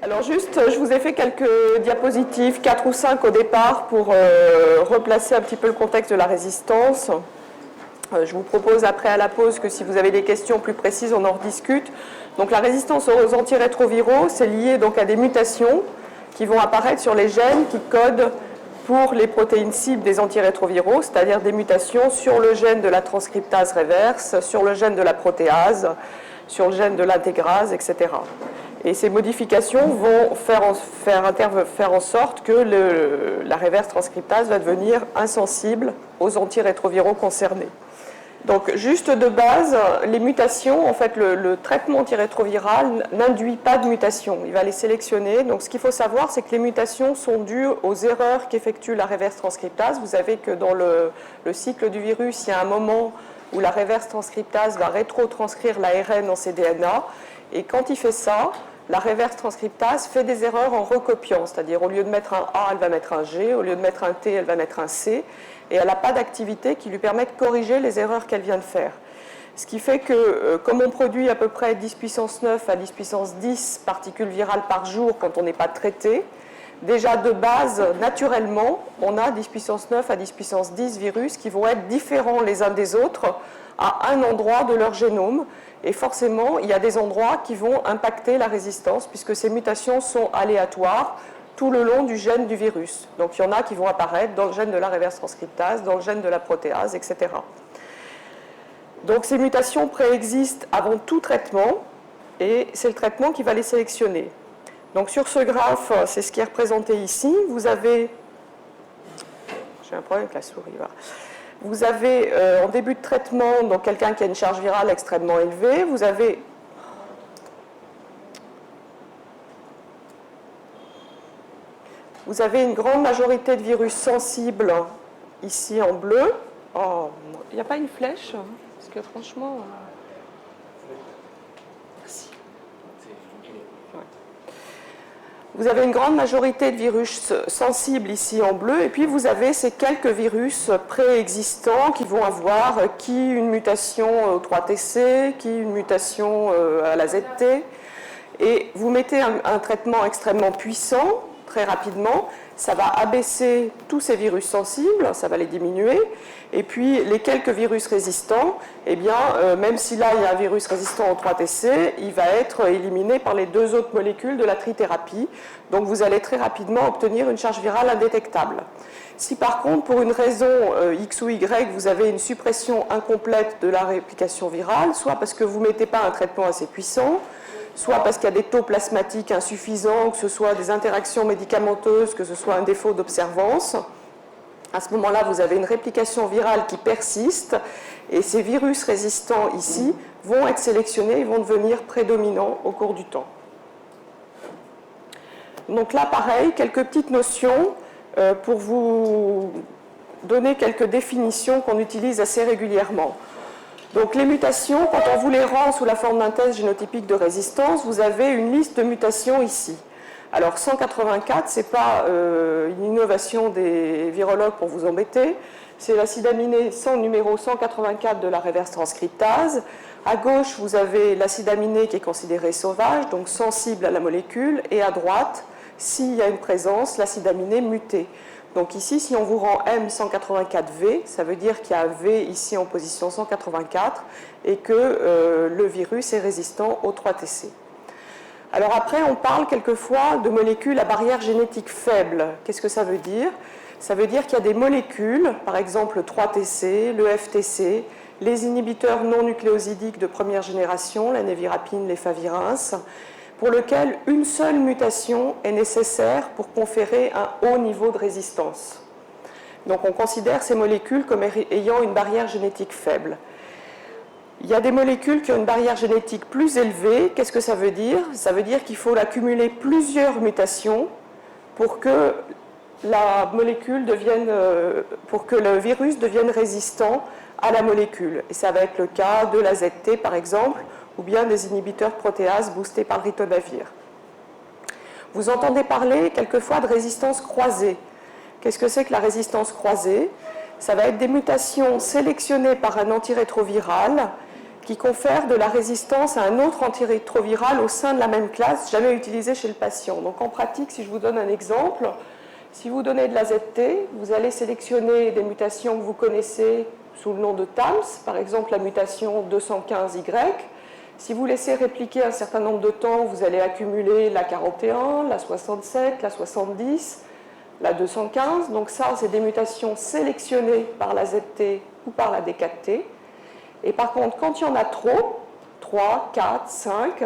Alors juste, je vous ai fait quelques diapositives, 4 ou 5 au départ, pour replacer un petit peu le contexte de la résistance. Je vous propose après à la pause que si vous avez des questions plus précises, on en rediscute. Donc la résistance aux antirétroviraux, c'est lié donc à des mutations qui vont apparaître sur les gènes qui codent pour les protéines cibles des antirétroviraux, c'est-à-dire des mutations sur le gène de la transcriptase reverse, sur le gène de la protéase, sur le gène de l'intégrase, etc. Et ces modifications vont faire en sorte que la reverse transcriptase va devenir insensible aux antirétroviraux concernés. Donc, juste de base, les mutations, en fait, le traitement antirétroviral n'induit pas de mutation. Il va les sélectionner. Donc, ce qu'il faut savoir, c'est que les mutations sont dues aux erreurs qu'effectue la reverse transcriptase. Vous savez que dans le cycle du virus, il y a un moment où la reverse transcriptase va rétrotranscrire l'ARN dans ses DNA. Et quand il fait ça, la reverse transcriptase fait des erreurs en recopiant. C'est-à-dire, au lieu de mettre un A, elle va mettre un G. Au lieu de mettre un T, elle va mettre un C. Et elle n'a pas d'activité qui lui permet de corriger les erreurs qu'elle vient de faire. Ce qui fait que, comme on produit à peu près 10 puissance 9 à 10 puissance 10 particules virales par jour quand on n'est pas traité, déjà de base, naturellement, on a 10 puissance 9 à 10 puissance 10 virus qui vont être différents les uns des autres à un endroit de leur génome. Et forcément, il y a des endroits qui vont impacter la résistance puisque ces mutations sont aléatoires tout le long du gène du virus. Donc il y en a qui vont apparaître dans le gène de la reverse transcriptase, dans le gène de la protéase, etc. Donc ces mutations préexistent avant tout traitement et c'est le traitement qui va les sélectionner. Donc sur ce graphe, c'est ce qui est représenté ici. Vous avez... J'ai un problème avec la souris, voilà. Vous avez en début de traitement donc quelqu'un qui a une charge virale extrêmement élevée. Vous avez une grande majorité de virus sensibles ici en bleu. Oh, il n'y a pas une flèche? Parce que franchement... Merci. Ouais. Vous avez une grande majorité de virus sensibles ici en bleu, et puis vous avez ces quelques virus préexistants qui vont avoir qui une mutation au 3TC, qui une mutation à la ZT, et vous mettez un traitement extrêmement puissant, très rapidement, ça va abaisser tous ces virus sensibles, ça va les diminuer, et puis les quelques virus résistants, eh bien, même si là il y a un virus résistant au 3TC, il va être éliminé par les deux autres molécules de la trithérapie, donc vous allez très rapidement obtenir une charge virale indétectable. Si par contre, pour une raison X ou Y, vous avez une suppression incomplète de la réplication virale, soit parce que vous ne mettez pas un traitement assez puissant, soit parce qu'il y a des taux plasmatiques insuffisants, que ce soit des interactions médicamenteuses, que ce soit un défaut d'observance. À ce moment-là, vous avez une réplication virale qui persiste et ces virus résistants ici vont être sélectionnés et vont devenir prédominants au cours du temps. Donc là, pareil, quelques petites notions pour vous donner quelques définitions qu'on utilise assez régulièrement. Donc les mutations, quand on vous les rend sous la forme d'un test génotypique de résistance, vous avez une liste de mutations ici. Alors 184, ce n'est pas une innovation des virologues pour vous embêter, c'est l'acide aminé sans numéro 184 de la reverse transcriptase. À gauche, vous avez l'acide aminé qui est considéré sauvage, donc sensible à la molécule, et à droite, s'il y a une présence, l'acide aminé muté. Donc ici, si on vous rend M184V, ça veut dire qu'il y a V ici en position 184 et que le virus est résistant au 3TC. Alors après, on parle quelquefois de molécules à barrière génétique faible. Qu'est-ce que ça veut dire? Ça veut dire qu'il y a des molécules, par exemple le 3TC, le FTC, les inhibiteurs non nucléosidiques de première génération, la névirapine, les favirenz, pour lequel une seule mutation est nécessaire pour conférer un haut niveau de résistance. Donc on considère ces molécules comme ayant une barrière génétique faible. Il y a des molécules qui ont une barrière génétique plus élevée. Qu'est-ce que ça veut dire? Ça veut dire qu'il faut accumuler plusieurs mutations pour que la molécule devienne, pour que le virus devienne résistant à la molécule. Et ça va être le cas de la ZT par exemple, ou bien des inhibiteurs protéases boostés par le ritonavir. Vous entendez parler quelquefois de résistance croisée. Qu'est-ce que c'est que la résistance croisée? Ça va être des mutations sélectionnées par un antirétroviral qui confère de la résistance à un autre antirétroviral au sein de la même classe, jamais utilisé chez le patient. Donc en pratique, si je vous donne un exemple, si vous donnez de l'AZT, vous allez sélectionner des mutations que vous connaissez sous le nom de TAMS, par exemple la mutation 215Y. Si vous laissez répliquer un certain nombre de temps, vous allez accumuler la 41, la 67, la 70, la 215. Donc ça, c'est des mutations sélectionnées par l'AZT ou par la D4T. Et par contre, quand il y en a trop, 3, 4, 5,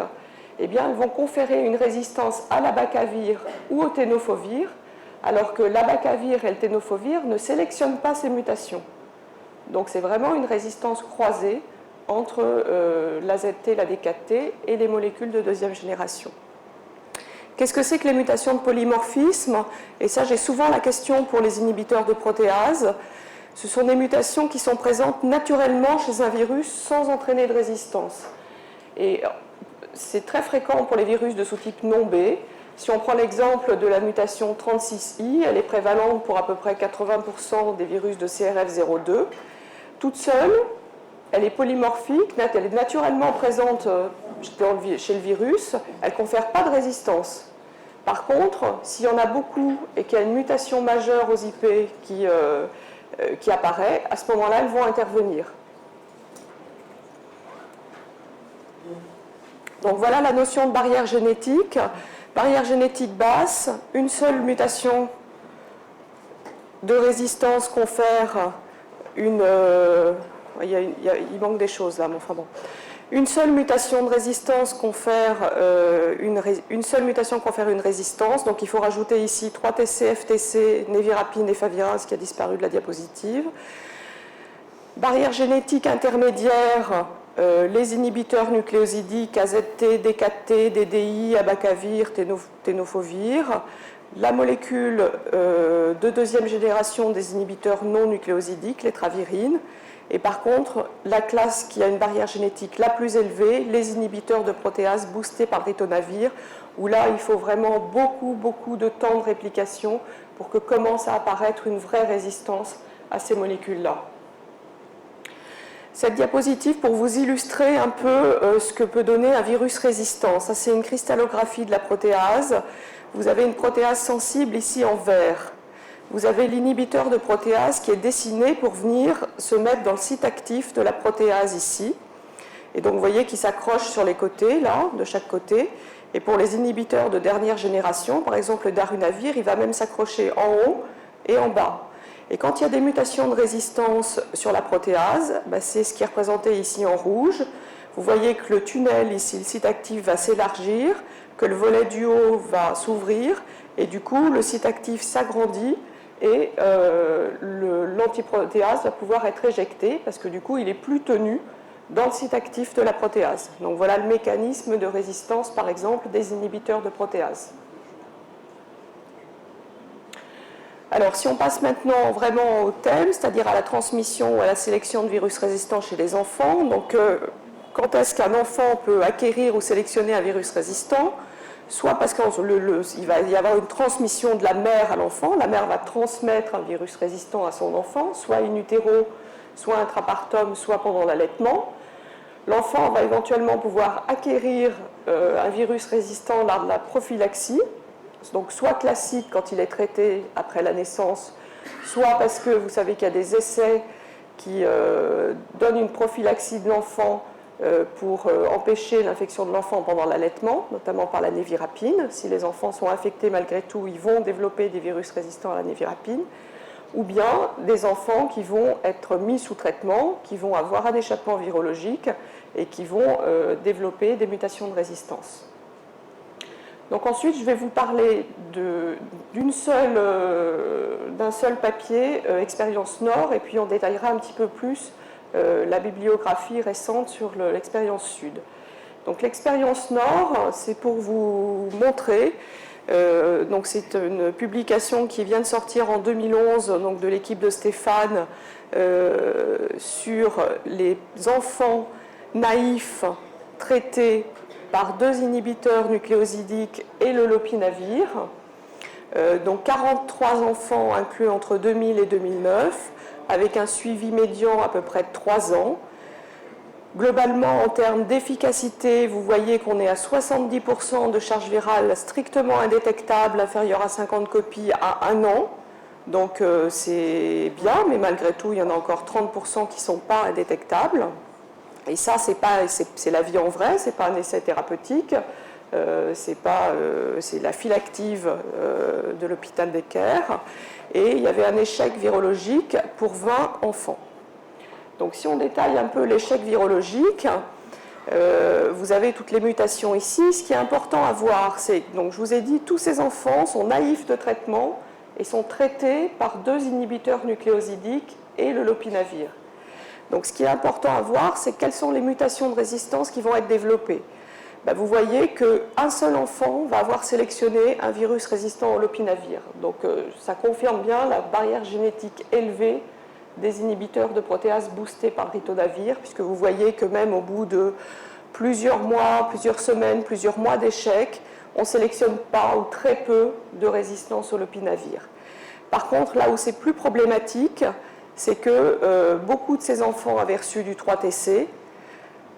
eh bien, elles vont conférer une résistance à l'abacavir ou au tenofovir, alors que l'abacavir et le tenofovir ne sélectionnent pas ces mutations. Donc c'est vraiment une résistance croisée entre l'AZT, la D4T et les molécules de deuxième génération. Qu'est-ce que c'est que les mutations de polymorphisme? Et ça, j'ai souvent la question pour les inhibiteurs de protéase. Ce sont des mutations qui sont présentes naturellement chez un virus sans entraîner de résistance. Et c'est très fréquent pour les virus de sous-type non B. Si on prend l'exemple de la mutation 36I, elle est prévalente pour à peu près 80% des virus de CRF02. Toute seule, elle est polymorphique, elle est naturellement présente chez le virus, elle ne confère pas de résistance. Par contre, s'il y en a beaucoup et qu'il y a une mutation majeure aux IP qui apparaît, à ce moment-là, elles vont intervenir. Donc voilà la notion de barrière génétique. Barrière génétique basse, une seule mutation de résistance confère une... il manque des choses là, mais enfin bon. Une seule mutation de résistance confère une seule mutation confère une résistance. Donc il faut rajouter ici 3TC, FTC, névirapine et favirenz qui a disparu de la diapositive. Barrière génétique intermédiaire, les inhibiteurs nucléosidiques AZT, D4T, DDI, abacavir, tenofovir. La molécule de deuxième génération des inhibiteurs non nucléosidiques, les travirines. Et par contre, la classe qui a une barrière génétique la plus élevée, les inhibiteurs de protéase boostés par le ritonavir, où là, il faut vraiment beaucoup de temps de réplication pour que commence à apparaître une vraie résistance à ces molécules-là. Cette diapositive, pour vous illustrer un peu ce que peut donner un virus résistant. Ça, c'est une cristallographie de la protéase. Vous avez une protéase sensible ici en vert. Vous avez l'inhibiteur de protéase qui est dessiné pour venir se mettre dans le site actif de la protéase ici. Et donc vous voyez qu'il s'accroche sur les côtés, là, de chaque côté. Et pour les inhibiteurs de dernière génération, par exemple le darunavir, il va même s'accrocher en haut et en bas. Et quand il y a des mutations de résistance sur la protéase, c'est ce qui est représenté ici en rouge. Vous voyez que le tunnel ici, le site actif, va s'élargir, que le volet du haut va s'ouvrir, et du coup le site actif s'agrandit, et l'antiprotéase va pouvoir être éjecté parce que du coup il est plus tenu dans le site actif de la protéase. Donc voilà le mécanisme de résistance par exemple des inhibiteurs de protéase. Alors si on passe maintenant vraiment au thème, c'est-à-dire à la transmission ou à la sélection de virus résistants chez les enfants, donc quand est-ce qu'un enfant peut acquérir ou sélectionner un virus résistant? Soit parce qu'il va y avoir une transmission de la mère à l'enfant, la mère va transmettre un virus résistant à son enfant, soit in utero, soit intrapartum, soit pendant l'allaitement. L'enfant va éventuellement pouvoir acquérir un virus résistant lors de la prophylaxie, donc soit classique quand il est traité après la naissance, soit parce que vous savez qu'il y a des essais qui donnent une prophylaxie de l'enfant pour empêcher l'infection de l'enfant pendant l'allaitement, notamment par la névirapine. Si les enfants sont infectés malgré tout, ils vont développer des virus résistants à la névirapine. Ou bien des enfants qui vont être mis sous traitement, qui vont avoir un échappement virologique et qui vont développer des mutations de résistance. Donc ensuite, je vais vous parler d'un seul papier, Expérience Nord, et puis on détaillera un petit peu plus la bibliographie récente sur l'expérience Sud. Donc l'expérience Nord, c'est pour vous montrer, donc c'est une publication qui vient de sortir en 2011 donc de l'équipe de Stéphane sur les enfants naïfs traités par 2 inhibiteurs nucléosidiques et le lopinavir. Donc 43 enfants inclus entre 2000 et 2009, avec un suivi médian à peu près de 3 ans. Globalement, en termes d'efficacité, vous voyez qu'on est à 70% de charge virale strictement indétectable, inférieure à 50 copies à 1 an. Donc c'est bien, mais malgré tout, il y en a encore 30% qui ne sont pas indétectables. Et ça, c'est la vie en vrai, ce n'est pas un essai thérapeutique, c'est la file active de l'hôpital Necker. Et il y avait un échec virologique pour 20 enfants. Donc si on détaille un peu l'échec virologique, vous avez toutes les mutations ici. Ce qui est important à voir, c'est donc je vous ai dit, tous ces enfants sont naïfs de traitement et sont traités par 2 inhibiteurs nucléosidiques et le lopinavir. Donc ce qui est important à voir, c'est quelles sont les mutations de résistance qui vont être développées. Vous voyez qu'un seul enfant va avoir sélectionné un virus résistant au lopinavir. Donc ça confirme bien la barrière génétique élevée des inhibiteurs de protéase boostés par ritonavir, puisque vous voyez que même au bout de plusieurs mois, plusieurs semaines, plusieurs mois d'échecs, on ne sélectionne pas ou très peu de résistance au lopinavir. Par contre, là où c'est plus problématique, c'est que beaucoup de ces enfants avaient reçu du 3TC.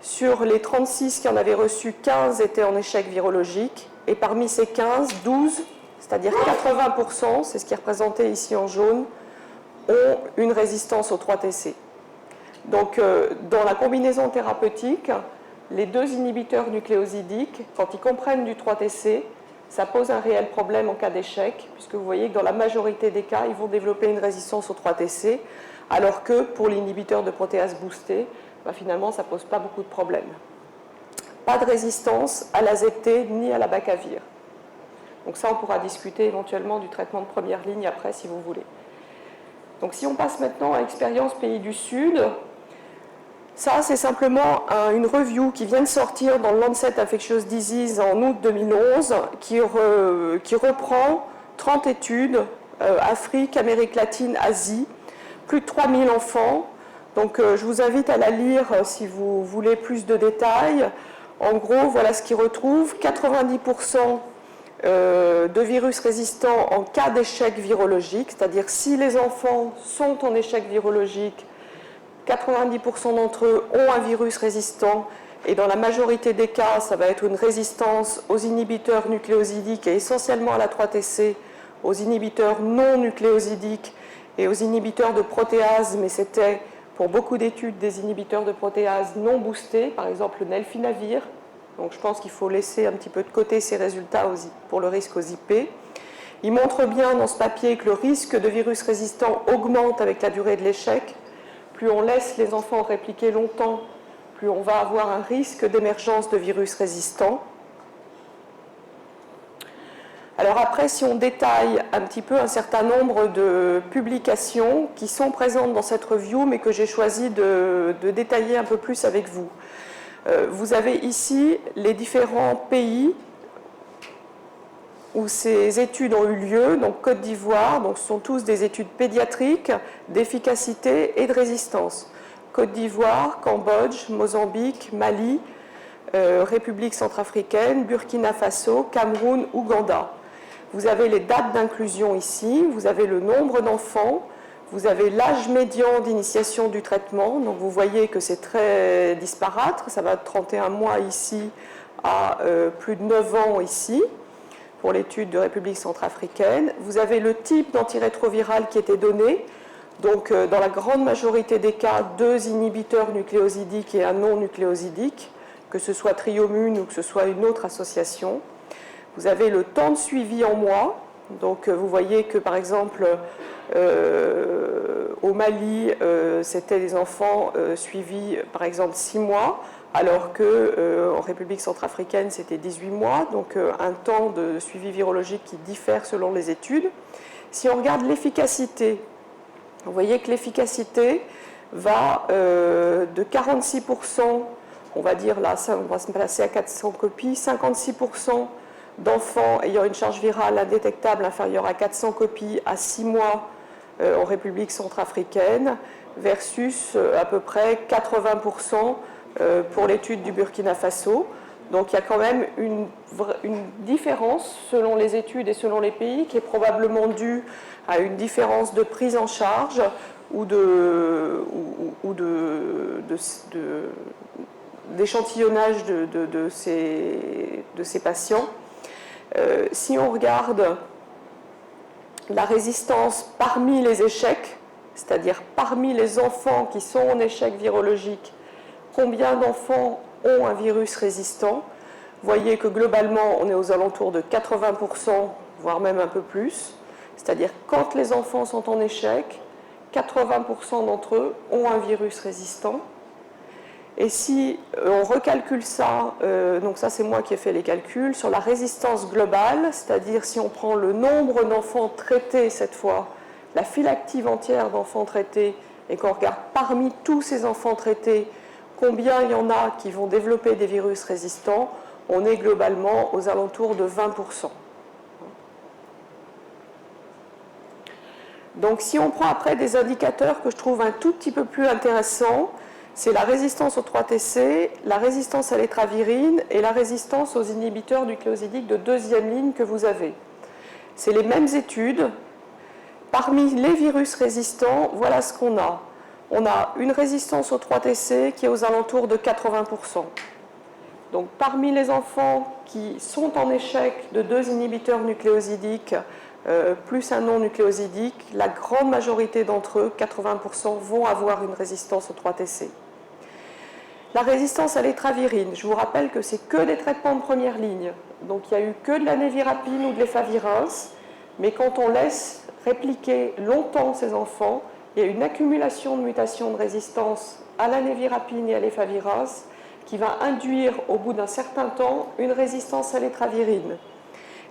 Sur les 36 qui en avaient reçu, 15 étaient en échec virologique. Et parmi ces 15, 12, c'est-à-dire 80%, c'est ce qui est représenté ici en jaune, ont une résistance au 3TC. Donc, dans la combinaison thérapeutique, les 2 inhibiteurs nucléosidiques, quand ils comprennent du 3TC, ça pose un réel problème en cas d'échec, puisque vous voyez que dans la majorité des cas, ils vont développer une résistance au 3TC, alors que pour l'inhibiteur de protéase boosté, finalement, ça ne pose pas beaucoup de problèmes. Pas de résistance à l'AZT ni à la bacavir. Donc ça, on pourra discuter éventuellement du traitement de première ligne après, si vous voulez. Donc si on passe maintenant à l'expérience pays du Sud, ça c'est simplement une review qui vient de sortir dans le Lancet Infectious Disease en août 2011, qui reprend 30 études, Afrique, Amérique latine, Asie, plus de 3000 enfants. Donc je vous invite à la lire si vous voulez plus de détails. En gros, voilà ce qu'ils retrouvent. 90% de virus résistants en cas d'échec virologique, c'est-à-dire si les enfants sont en échec virologique, 90% d'entre eux ont un virus résistant et dans la majorité des cas, ça va être une résistance aux inhibiteurs nucléosidiques et essentiellement à la 3TC, aux inhibiteurs non nucléosidiques et aux inhibiteurs de protéase, mais c'était pour beaucoup d'études des inhibiteurs de protéase non boostés, par exemple le nelfinavir. Donc je pense qu'il faut laisser un petit peu de côté ces résultats pour le risque aux IP. Il montre bien dans ce papier que le risque de virus résistant augmente avec la durée de l'échec. Plus on laisse les enfants répliquer longtemps, plus on va avoir un risque d'émergence de virus résistants. Alors après, si on détaille un petit peu un certain nombre de publications qui sont présentes dans cette review, mais que j'ai choisi de détailler un peu plus avec vous. Vous avez ici les différents pays où ces études ont eu lieu, donc Côte d'Ivoire, donc ce sont tous des études pédiatriques d'efficacité et de résistance. Côte d'Ivoire, Cambodge, Mozambique, Mali, République centrafricaine, Burkina Faso, Cameroun, Ouganda. Vous avez les dates d'inclusion ici, vous avez le nombre d'enfants, vous avez l'âge médian d'initiation du traitement, donc vous voyez que c'est très disparate, ça va de 31 mois ici à plus de 9 ans ici, pour l'étude de République centrafricaine. Vous avez le type d'antirétroviral qui était donné, donc dans la grande majorité des cas, 2 inhibiteurs nucléosidiques et un non nucléosidique, que ce soit Triomune ou que ce soit une autre association. Vous avez le temps de suivi en mois, donc vous voyez que par exemple au Mali, c'était des enfants suivis par exemple 6 mois, alors qu'en République centrafricaine, c'était 18 mois, donc un temps de suivi virologique qui diffère selon les études. Si on regarde l'efficacité, vous voyez que l'efficacité va de 46%, on va dire là, ça, on va se placer à 400 copies, 56% d'enfants ayant une charge virale indétectable inférieure à 400 copies à 6 mois en République centrafricaine, versus à peu près 80% pour l'étude du Burkina Faso. Donc il y a quand même une différence selon les études et selon les pays qui est probablement due à une différence de prise en charge ou d'échantillonnage de ces patients. Si on regarde la résistance parmi les échecs, c'est-à-dire parmi les enfants qui sont en échec virologique, combien d'enfants ont un virus résistant? Vous voyez que globalement, on est aux alentours de 80%, voire même un peu plus. C'est-à-dire quand les enfants sont en échec, 80% d'entre eux ont un virus résistant. Et si on recalcule ça, donc ça c'est moi qui ai fait les calculs, sur la résistance globale, c'est-à-dire si on prend le nombre d'enfants traités cette fois, la file active entière d'enfants traités, et qu'on regarde parmi tous ces enfants traités, combien il y en a qui vont développer des virus résistants, on est globalement aux alentours de 20%. Donc si on prend après des indicateurs que je trouve un tout petit peu plus intéressants, c'est la résistance au 3-TC, la résistance à l'étravirine et la résistance aux inhibiteurs nucléosidiques de deuxième ligne que vous avez. C'est les mêmes études. Parmi les virus résistants, voilà ce qu'on a. On a une résistance au 3-TC qui est aux alentours de 80%. Donc parmi les enfants qui sont en échec de 2 inhibiteurs nucléosidiques, plus un non nucléosidique, la grande majorité d'entre eux, 80%, vont avoir une résistance au 3-TC. La résistance à l'étravirine, je vous rappelle que c'est que des traitements de première ligne. Donc il n'y a eu que de la névirapine ou de l'efavirenz, mais quand on laisse répliquer longtemps ces enfants, il y a une accumulation de mutations de résistance à la névirapine et à l'efavirenz qui va induire au bout d'un certain temps une résistance à l'étravirine.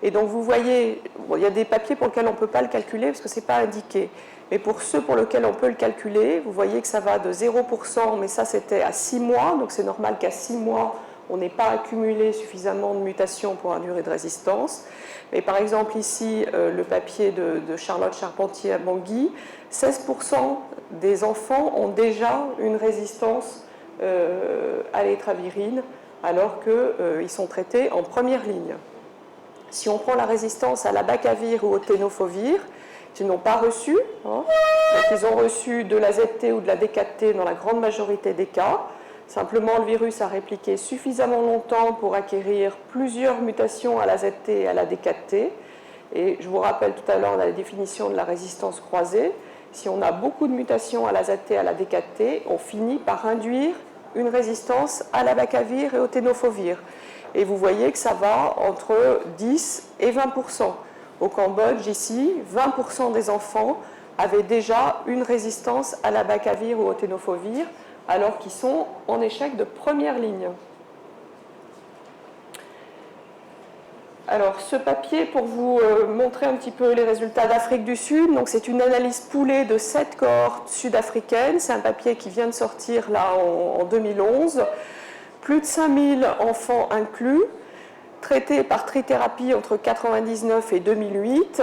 Et donc vous voyez, bon, il y a des papiers pour lesquels on ne peut pas le calculer parce que ce n'est pas indiqué. Mais pour ceux pour lesquels on peut le calculer, vous voyez que ça va de 0%, mais ça c'était à 6 mois, donc c'est normal qu'à 6 mois, on n'ait pas accumulé suffisamment de mutations pour une durée de résistance. Mais par exemple ici, le papier de Charlotte Charpentier à Bangui, 16% des enfants ont déjà une résistance à l'étravirine, alors qu'ils sont traités en première ligne. Si on prend la résistance à l'abacavir ou au tenofovir, ils n'ont pas reçu, donc ils ont reçu de la ZT ou de la D4T dans la grande majorité des cas. Simplement, le virus a répliqué suffisamment longtemps pour acquérir plusieurs mutations à la ZT et à la D4T. Et je vous rappelle tout à l'heure la définition de la résistance croisée. Si on a beaucoup de mutations à la ZT et à la D4T, on finit par induire une résistance à l'abacavir et au tenofovir. Et vous voyez que ça va entre 10 et 20%. Au Cambodge, ici, 20% des enfants avaient déjà une résistance à l'abacavir ou au tenofovir, alors qu'ils sont en échec de première ligne. Alors, ce papier, pour vous montrer un petit peu les résultats d'Afrique du Sud, donc c'est une analyse poolée de 7 cohortes sud-africaines. C'est un papier qui vient de sortir là en 2011. Plus de 5000 enfants inclus, traités par trithérapie entre 1999 et 2008.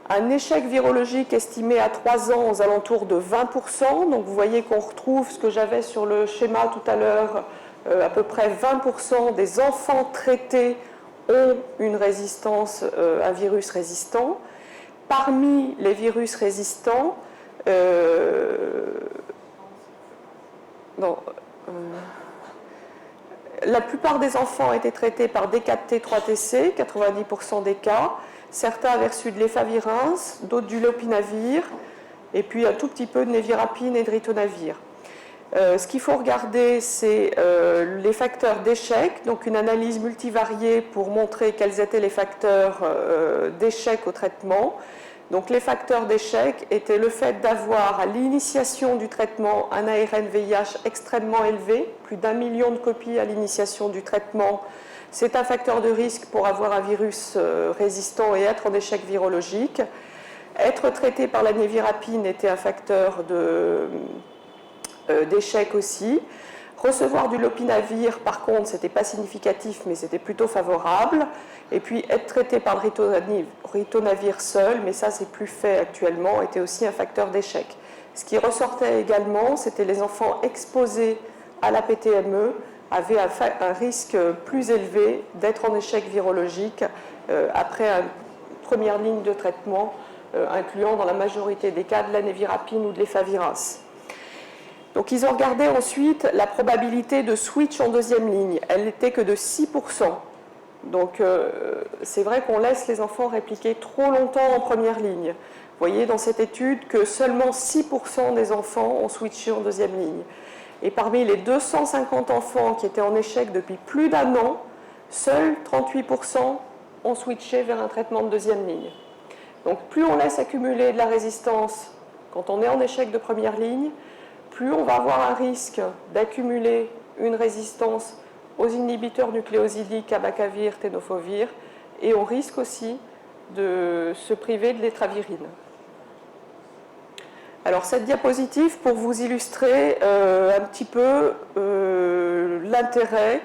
Un échec virologique estimé à 3 ans aux alentours de 20%. Donc vous voyez qu'on retrouve ce que j'avais sur le schéma tout à l'heure, à peu près 20% des enfants traités ont une résistance, un virus résistant. Parmi les virus résistants, la plupart des enfants étaient traités par D4T, 3TC, 90% des cas. Certains avaient reçu de l'efavirenz, d'autres du lopinavir, et puis un tout petit peu de névirapine et de ritonavir. Ce qu'il faut regarder, c'est les facteurs d'échec, donc une analyse multivariée pour montrer quels étaient les facteurs d'échec au traitement. Donc les facteurs d'échec étaient le fait d'avoir à l'initiation du traitement un ARN VIH extrêmement élevé, plus d'1 million de copies à l'initiation du traitement. C'est un facteur de risque pour avoir un virus résistant et être en échec virologique. Être traité par la névirapine était un facteur d'échec aussi. Recevoir du lopinavir, par contre, ce n'était pas significatif, mais c'était plutôt favorable. Et puis, être traité par le ritonavir seul, mais ça, c'est plus fait actuellement, était aussi un facteur d'échec. Ce qui ressortait également, c'était les enfants exposés à la PTME avaient un risque plus élevé d'être en échec virologique après une première ligne de traitement incluant dans la majorité des cas de la névirapine ou de l'efavirenz. Donc ils ont regardé ensuite la probabilité de switch en deuxième ligne. Elle n'était que de 6%. Donc c'est vrai qu'on laisse les enfants répliquer trop longtemps en première ligne. Vous voyez dans cette étude que seulement 6% des enfants ont switché en deuxième ligne. Et parmi les 250 enfants qui étaient en échec depuis plus d'un an, seuls 38% ont switché vers un traitement de deuxième ligne. Donc plus on laisse accumuler de la résistance quand on est en échec de première ligne, plus on va avoir un risque d'accumuler une résistance aux inhibiteurs nucléosidiques abacavir, tenofovir, et on risque aussi de se priver de l'étravirine. Alors cette diapositive, pour vous illustrer un petit peu l'intérêt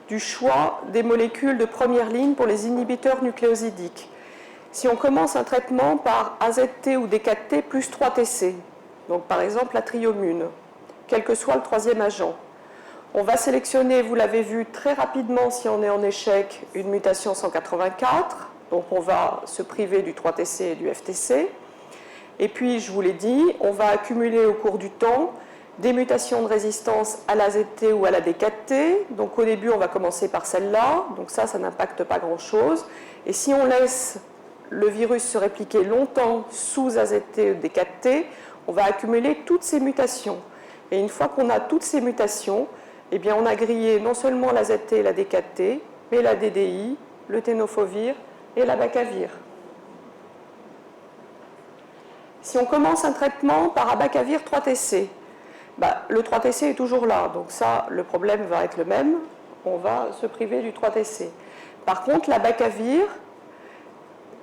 du choix des molécules de première ligne pour les inhibiteurs nucléosidiques. Si on commence un traitement par AZT ou D4T plus 3TC, donc par exemple la triomune, quel que soit le troisième agent, on va sélectionner, vous l'avez vu très rapidement si on est en échec, une mutation 184, donc on va se priver du 3TC et du FTC. Et puis, je vous l'ai dit, on va accumuler au cours du temps des mutations de résistance à l'AZT ou à la D4T. Donc au début, on va commencer par celle-là, donc ça n'impacte pas grand-chose. Et si on laisse le virus se répliquer longtemps sous AZT ou D4T, on va accumuler toutes ces mutations. Et une fois qu'on a toutes ces mutations, eh bien, on a grillé non seulement l'AZT et la D4T, mais la DDI, le tenofovir et l'abacavir. Si on commence un traitement par abacavir 3TC, le 3TC est toujours là, donc ça, le problème va être le même, on va se priver du 3TC. Par contre, l'abacavir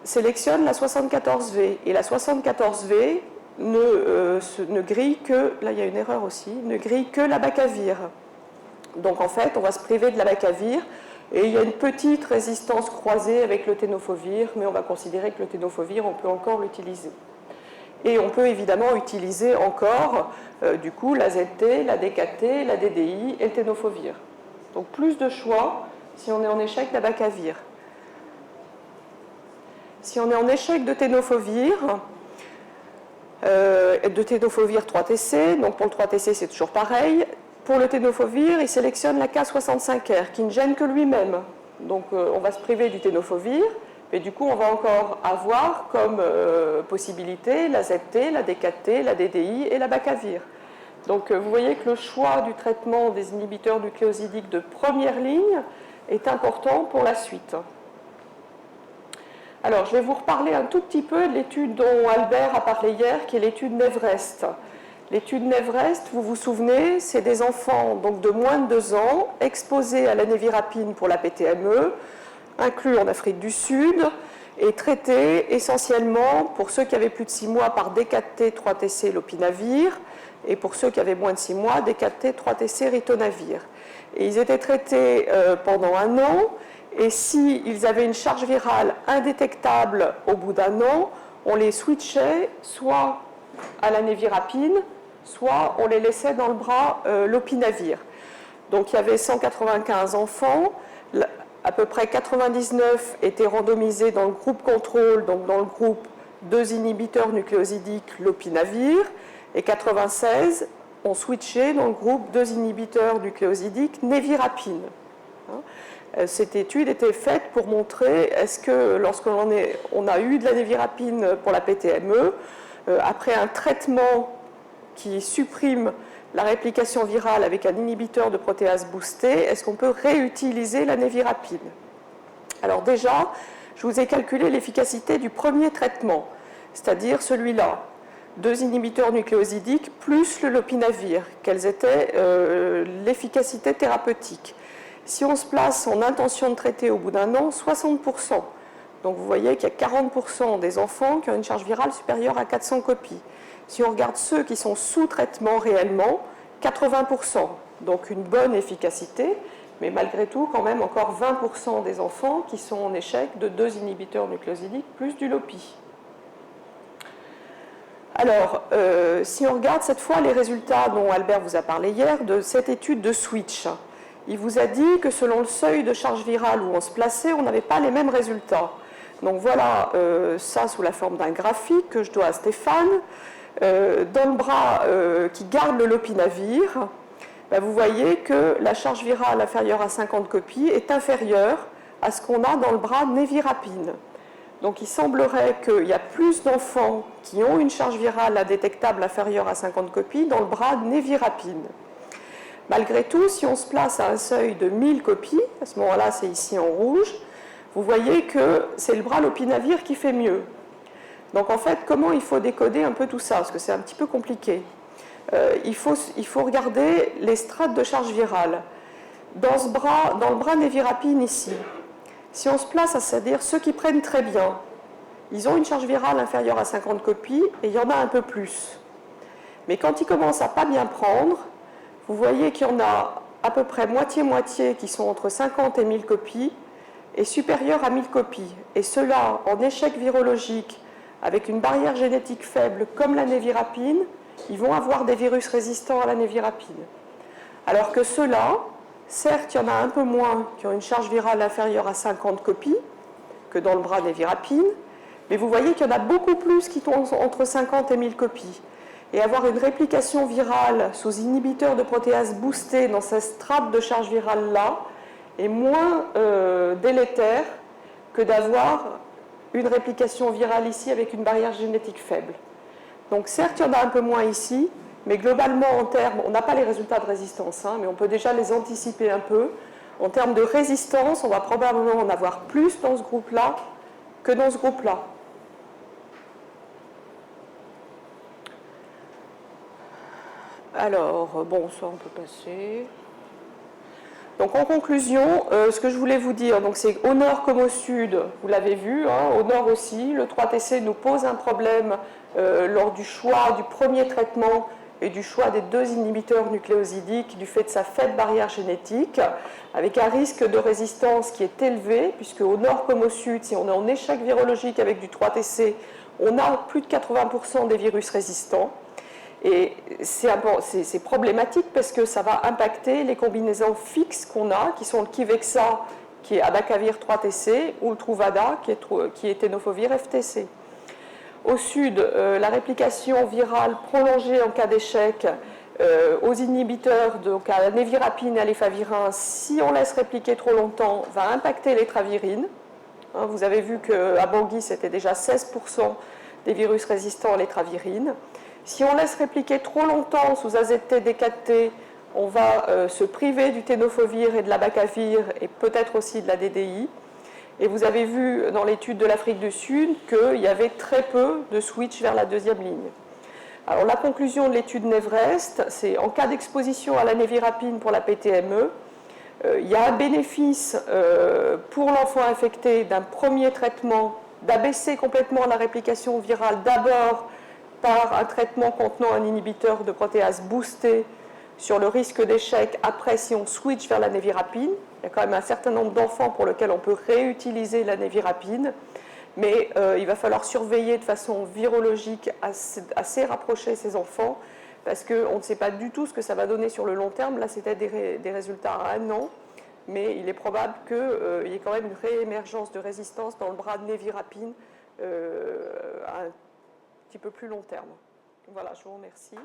sélectionne la 74V, et la 74V ne grille que, là il y a une erreur aussi, ne grille que l'abacavir. Donc en fait, on va se priver de l'abacavir, et il y a une petite résistance croisée avec le tenofovir, mais on va considérer que le tenofovir, on peut encore l'utiliser. Et on peut évidemment utiliser encore, du coup, la ZT, la D4T, la DDI et le tenofovir. Donc plus de choix si on est en échec d'abacavir. Si on est en échec de tenofovir 3TC, donc pour le 3TC c'est toujours pareil. Pour le tenofovir, il sélectionne la K65R qui ne gêne que lui-même. Donc on va se priver du tenofovir. Et du coup, on va encore avoir comme possibilité la ZT, la D4T, la DDI et l'abacavir. Donc vous voyez que le choix du traitement des inhibiteurs nucléosidiques de première ligne est important pour la suite. Alors, je vais vous reparler un tout petit peu de l'étude dont Albert a parlé hier, qui est l'étude Nevrest. L'étude Nevrest, vous vous souvenez, c'est des enfants donc, de moins de 2 ans exposés à la névirapine pour la PTME, inclus en Afrique du Sud, et traités essentiellement, pour ceux qui avaient plus de 6 mois, par D4T, 3TC, lopinavir, et pour ceux qui avaient moins de 6 mois, D4T, 3TC, ritonavir. Et ils étaient traités pendant 1 an, et s'ils avaient une charge virale indétectable au bout d'1 an, on les switchait soit à la névirapine, soit on les laissait dans le bras lopinavir. Donc il y avait 195 enfants, à peu près 99 étaient randomisés dans le groupe contrôle, donc dans le groupe 2 inhibiteurs nucléosidiques lopinavir, et 96 ont switché dans le groupe 2 inhibiteurs nucléosidiques névirapine. Cette étude était faite pour montrer est-ce que lorsqu'on a eu de la névirapine pour la PTME, après un traitement qui supprime la réplication virale avec un inhibiteur de protéase boostée, est-ce qu'on peut réutiliser la névirapine? Alors déjà, je vous ai calculé l'efficacité du premier traitement, c'est-à-dire celui-là, 2 inhibiteurs nucléosidiques plus le lopinavir, quelles étaient l'efficacité thérapeutique. Si on se place en intention de traiter au bout d'1 an, 60%. Donc vous voyez qu'il y a 40% des enfants qui ont une charge virale supérieure à 400 copies. Si on regarde ceux qui sont sous traitement réellement, 80%. Donc une bonne efficacité, mais malgré tout, quand même encore 20% des enfants qui sont en échec de 2 inhibiteurs nucléosidiques plus du LOPI. Alors, si on regarde cette fois les résultats dont Albert vous a parlé hier de cette étude de switch, il vous a dit que selon le seuil de charge virale où on se plaçait, on n'avait pas les mêmes résultats. Donc voilà ça sous la forme d'un graphique que je dois à Stéphane. Dans le bras qui garde le lopinavir, ben vous voyez que la charge virale inférieure à 50 copies est inférieure à ce qu'on a dans le bras névirapine. Donc il semblerait qu'il y a plus d'enfants qui ont une charge virale indétectable inférieure à 50 copies dans le bras névirapine. Malgré tout, si on se place à un seuil de 1000 copies, à ce moment-là c'est ici en rouge, vous voyez que c'est le bras lopinavir qui fait mieux. Donc en fait, comment il faut décoder un peu tout ça? Parce que c'est un petit peu compliqué. Il faut regarder les strates de charge virale. Dans le bras névirapine ici, si on se place, c'est-à-dire ceux qui prennent très bien, ils ont une charge virale inférieure à 50 copies et il y en a un peu plus. Mais quand ils commencent à pas bien prendre, vous voyez qu'il y en a à peu près moitié-moitié qui sont entre 50 et 1000 copies et supérieurs à 1000 copies. Et ceux-là, en échec virologique, avec une barrière génétique faible comme la névirapine, ils vont avoir des virus résistants à la névirapine. Alors que ceux-là, certes, il y en a un peu moins qui ont une charge virale inférieure à 50 copies que dans le bras névirapine, mais vous voyez qu'il y en a beaucoup plus qui sont entre 50 et 1000 copies. Et avoir une réplication virale sous inhibiteur de protéase boostée dans cette strate de charge virale-là est moins délétère que d'avoir une réplication virale ici avec une barrière génétique faible. Donc certes, il y en a un peu moins ici, mais globalement, en termes, on n'a pas les résultats de résistance, mais on peut déjà les anticiper un peu. En termes de résistance, on va probablement en avoir plus dans ce groupe-là que dans ce groupe-là. Alors, bon, ça on peut passer. Donc en conclusion, ce que je voulais vous dire, c'est au nord comme au sud, vous l'avez vu, au nord aussi, le 3TC nous pose un problème lors du choix du premier traitement et du choix des deux inhibiteurs nucléosidiques du fait de sa faible barrière génétique, avec un risque de résistance qui est élevé, puisque au nord comme au sud, si on est en échec virologique avec du 3TC, on a plus de 80% des virus résistants. Et c'est problématique parce que ça va impacter les combinaisons fixes qu'on a, qui sont le Kivexa, qui est abacavir 3TC, ou le Truvada, qui est tenofovir FTC. Au sud, la réplication virale prolongée en cas d'échec aux inhibiteurs, donc à la névirapine et à l'efavirin, si on laisse répliquer trop longtemps, va impacter les travirines. Vous avez vu qu'à Bangui, c'était déjà 16% des virus résistants à l'étravirine. Si on laisse répliquer trop longtemps sous AZT D4T, on va se priver du tenofovir et de l'abacavir et peut-être aussi de la DDI. Et vous avez vu dans l'étude de l'Afrique du Sud qu'il y avait très peu de switch vers la deuxième ligne. Alors la conclusion de l'étude Nevrest, c'est en cas d'exposition à la névirapine pour la PTME, il y a un bénéfice pour l'enfant infecté d'un premier traitement, d'abaisser complètement la réplication virale d'abord par un traitement contenant un inhibiteur de protéase boosté sur le risque d'échec après si on switch vers la névirapine. Il y a quand même un certain nombre d'enfants pour lesquels on peut réutiliser la névirapine, mais il va falloir surveiller de façon virologique assez rapprochée ces enfants parce qu'on ne sait pas du tout ce que ça va donner sur le long terme. Là, c'était des résultats à 1 an, mais il est probable qu'il y ait quand même une réémergence de résistance dans le bras de névirapine à un petit peu plus long terme. Voilà, je vous remercie.